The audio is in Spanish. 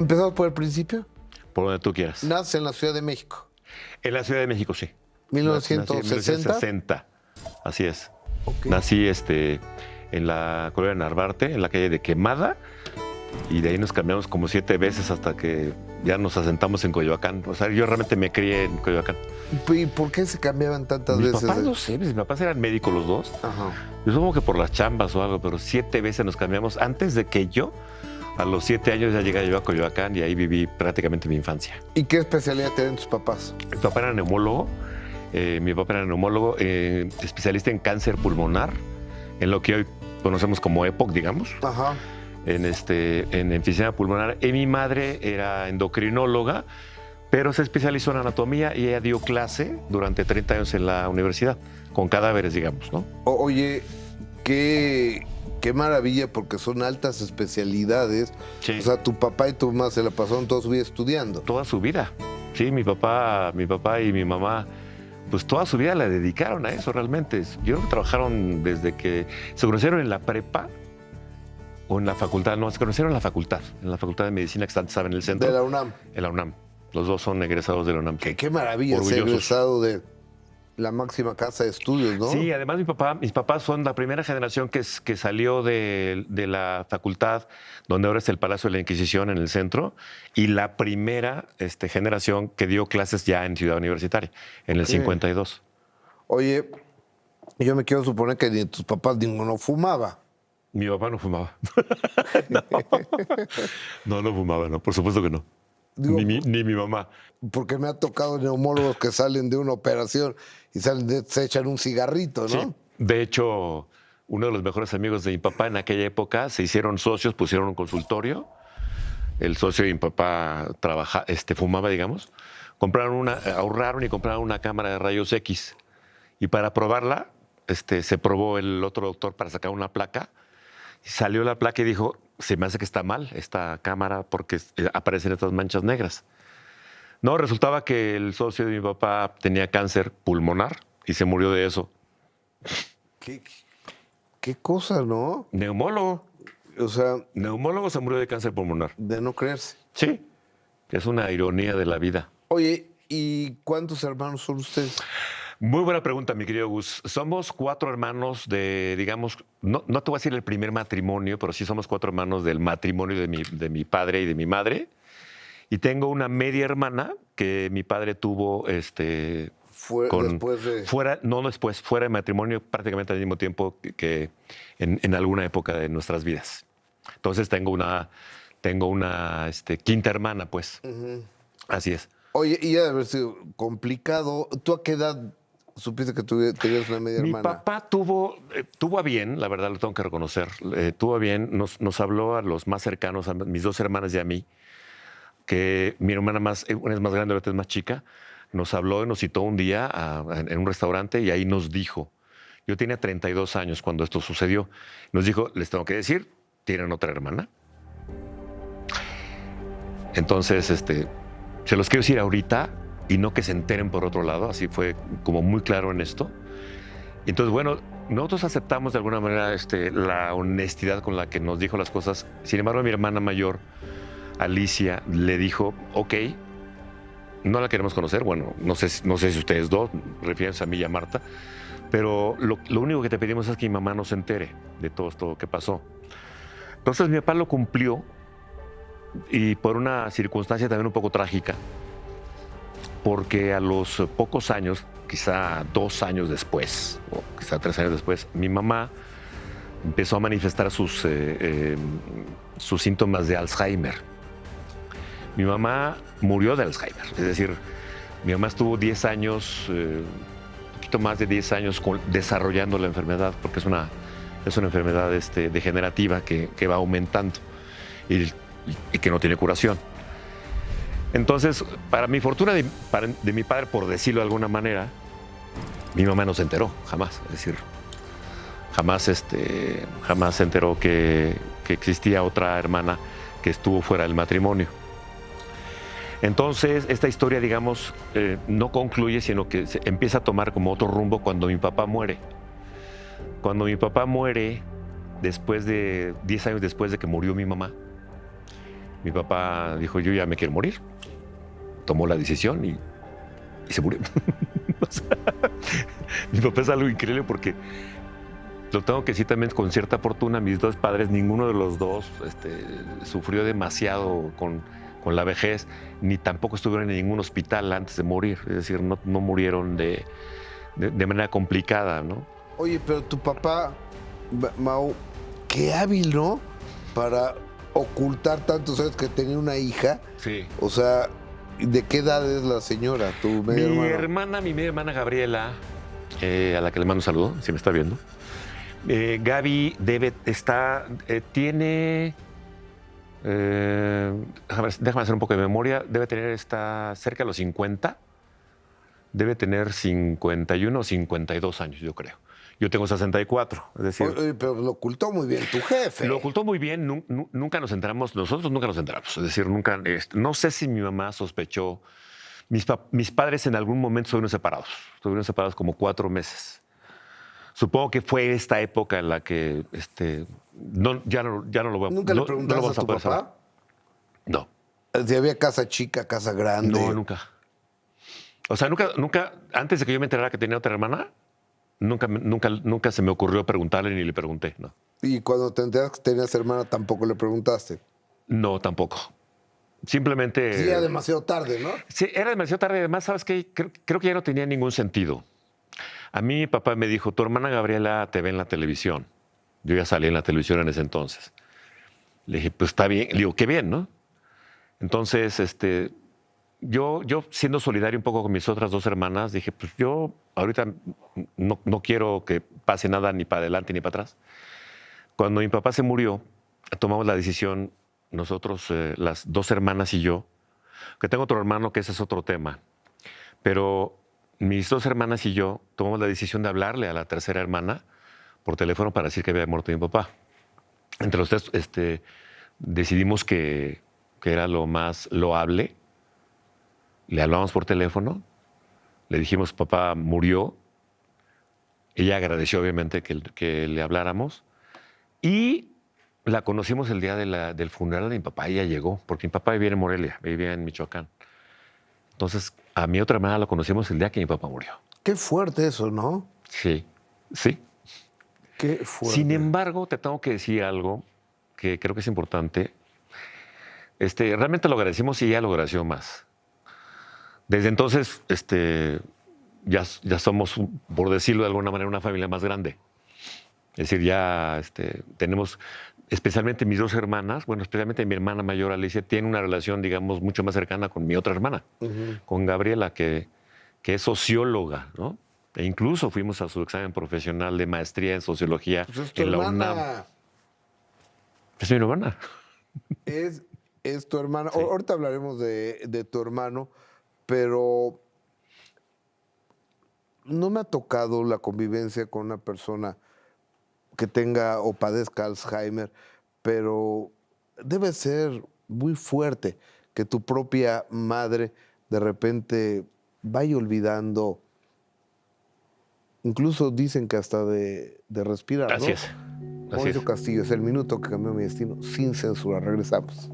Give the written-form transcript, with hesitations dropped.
Empezamos por el principio. Por donde tú quieras. Nace en la Ciudad de México. En la Ciudad de México, sí. Nací en 1960. 1960. Así es. Ok. Nací en la colonia Narvarte, en la calle de Quemada, y de ahí nos cambiamos como 7 veces hasta que ya nos asentamos en Coyoacán. O sea, yo realmente me crié en Coyoacán. ¿Y por qué se cambiaban tantas Mis veces? papás, no sé, mis papás eran médicos los dos. Ajá. Yo supongo que por las chambas o algo, pero 7 veces nos cambiamos antes de que yo, a los 7 años, ya llegué yo a Coyoacán y ahí viví prácticamente mi infancia. ¿Y qué especialidad tienen tus papás? Mi papá era neumólogo, especialista en cáncer pulmonar, en lo que hoy conocemos como EPOC, digamos, Ajá. en enfisema pulmonar. Y mi madre era endocrinóloga, pero se especializó en anatomía y ella dio clase durante 30 años en la universidad, con cadáveres, digamos, ¿no? Oye, qué maravilla, porque son altas especialidades. Sí. O sea, tu papá y tu mamá se la pasaron toda su vida estudiando. Toda su vida. Sí, mi papá y mi mamá, pues toda su vida la dedicaron a eso realmente. Yo creo que trabajaron desde que se conocieron en la prepa o en la facultad. No, se conocieron en la facultad de medicina que estaba en el centro. De la UNAM. En la UNAM. Los dos son egresados de la UNAM. Qué maravilla ser Orgullosos. egresado de la máxima casa de estudios, ¿no? Sí, además mis papás son la primera generación que salió de la facultad, donde ahora es el Palacio de la Inquisición en el centro, y la primera generación que dio clases ya en Ciudad Universitaria, en el Ok. 52. Oye, yo me quiero suponer que ni tus papás ninguno fumaba. Mi papá no fumaba. No fumaba, no, por supuesto que no. Digo, Ni mi mamá. porque me ha tocado neumólogos que salen de una operación y se echan un cigarrito, ¿no? Sí. De hecho, uno de los mejores amigos de mi papá en aquella época se hicieron socios, pusieron un consultorio. El socio de mi papá fumaba, digamos. Ahorraron y compraron una cámara de rayos X. Y para probarla, se probó el otro doctor para sacar una placa. Y salió la placa y dijo, se me hace que está mal esta cámara porque aparecen estas manchas negras. No, resultaba que el socio de mi papá tenía cáncer pulmonar y se murió de eso. ¿Qué cosa, no? Neumólogo. O sea, Neumólogo se murió de cáncer pulmonar. de no creerse. Sí, es una ironía de la vida. Oye, ¿y cuántos hermanos son ustedes? Muy buena pregunta, mi querido Gus. Somos 4 hermanos de, digamos, no te voy a decir el primer matrimonio, pero sí somos 4 hermanos del matrimonio de mi padre y de mi madre. Y tengo una media hermana que mi padre tuvo Después de... fuera de matrimonio, prácticamente al mismo tiempo que en alguna época de nuestras vidas. Entonces tengo una quinta hermana, pues. Ujú. Así es. Oye, y ya debe haber sido complicado. ¿Tú a qué edad supiste que tenías una media Mi hermana? papá tuvo a bien, la verdad lo tengo que reconocer, tuvo a bien, nos habló a los más cercanos, a mis 2 hermanas y a mí, que mi hermana una es más grande, la otra es más chica, nos habló y nos citó un día en un restaurante y ahí nos dijo, yo tenía 32 años cuando esto sucedió, nos dijo, les tengo que decir, ¿tienen otra hermana? Entonces, se los quiero decir ahorita y no que se enteren por otro lado, así fue como muy claro en esto. Entonces, bueno, nosotros aceptamos de alguna manera la honestidad con la que nos dijo las cosas. Sin embargo, mi hermana mayor, Alicia, le dijo, ok, no la queremos conocer. Bueno, no sé si ustedes dos, refiriéndose a mí y a Marta, pero lo único que te pedimos es que mi mamá no se entere de todo esto que pasó. Entonces, mi papá lo cumplió y por una circunstancia también un poco trágica, porque a los pocos años, quizá 2 años después, o quizá 3 años después, mi mamá empezó a manifestar sus síntomas de Alzheimer. Mi mamá murió de Alzheimer, es decir, mi mamá estuvo 10 años, un poquito más de 10 años desarrollando la enfermedad, porque es una enfermedad degenerativa que va aumentando y que no tiene curación. Entonces, para mi fortuna de mi padre, por decirlo de alguna manera, mi mamá no se enteró, jamás. Es decir, jamás se enteró que existía otra hermana que estuvo fuera del matrimonio. Entonces, esta historia, digamos, no concluye, sino que se empieza a tomar como otro rumbo cuando mi papá muere. Cuando mi papá muere, 10 años después de que murió mi mamá, Mi papá dijo, yo ya me quiero morir. Tomó la decisión y se murió. O sea, mi papá es algo increíble porque lo tengo que decir también con cierta fortuna. Mis dos padres, ninguno de los dos sufrió demasiado con la vejez, ni tampoco estuvieron en ningún hospital antes de morir. Es decir, no murieron de manera complicada, ¿no? Oye, pero tu papá, Mau, qué hábil, ¿no? Para ocultar tanto, sabes que tenía una hija. Sí. O sea, ¿de qué edad es la señora, tu media hermana? Mi media hermana Gabriela, a la que le mando un saludo, si me está viendo. Gaby tiene, déjame hacer un poco de memoria, debe tener, está cerca de los 50, debe tener 51 o 52 años, yo creo. Yo tengo 64, es decir... Oye, pero lo ocultó muy bien tu jefe. Lo ocultó muy bien, nunca nos enteramos, nosotros nunca nos enteramos, es decir, nunca, no sé si mi mamá sospechó. Mis padres en algún momento estuvieron separados como 4 meses. Supongo que fue esta época en la que ya no lo voy a... ¿Nunca le preguntaste a tu papá? Saber. No. Si había casa chica, casa grande. No, nunca. O sea, nunca, antes de que yo me enterara que tenía otra hermana, nunca se me ocurrió preguntarle ni le pregunté, no. ¿Y cuando te enteras que tenías hermana tampoco le preguntaste? No, tampoco. Simplemente... Sí, era demasiado tarde, ¿no? Sí, era demasiado tarde. Además, ¿sabes qué? Creo que ya no tenía ningún sentido. A mí mi papá me dijo, tu hermana Gabriela te ve en la televisión. Yo ya salí en la televisión en ese entonces. Le dije, pues está bien. Le digo, qué bien, ¿no? Entonces, yo siendo solidario un poco con mis otras 2 hermanas, dije, pues yo ahorita no quiero que pase nada ni para adelante ni para atrás. Cuando mi papá se murió, tomamos la decisión, nosotros, las 2 hermanas y yo, que tengo otro hermano que ese es otro tema, pero mis 2 hermanas y yo tomamos la decisión de hablarle a la tercera hermana por teléfono para decir que había muerto mi papá. Entre los 3 decidimos que era lo más loable. Le hablamos por teléfono, le dijimos, papá murió. Ella agradeció obviamente que le habláramos y la conocimos el día del funeral de mi papá. Ella llegó, porque mi papá vivía en Morelia, vivía en Michoacán. Entonces, a mi otra hermana la conocimos el día que mi papá murió. Qué fuerte eso, ¿no? Sí, sí. Qué fuerte. Sin embargo, te tengo que decir algo que creo que es importante. Realmente lo agradecimos y ella lo agradeció más. Desde entonces, ya somos, por decirlo de alguna manera, una familia más grande. Es decir, ya tenemos, especialmente mis 2 hermanas, bueno, especialmente mi hermana mayor, Alicia, tiene una relación, digamos, mucho más cercana con mi otra hermana, con Gabriela, que es socióloga, ¿no? E incluso fuimos a su examen profesional de maestría en sociología Pues es en la hermana. UNAM. Es mi hermana. Es tu hermana. Sí. Ahorita hablaremos de tu hermano, pero no me ha tocado la convivencia con una persona que tenga o padezca Alzheimer, pero debe ser muy fuerte que tu propia madre de repente vaya olvidando, incluso dicen que hasta de respirar, ¿no? Así es. Así Mauricio es. Castillo, es el minuto que cambió mi destino, sin censura. Regresamos.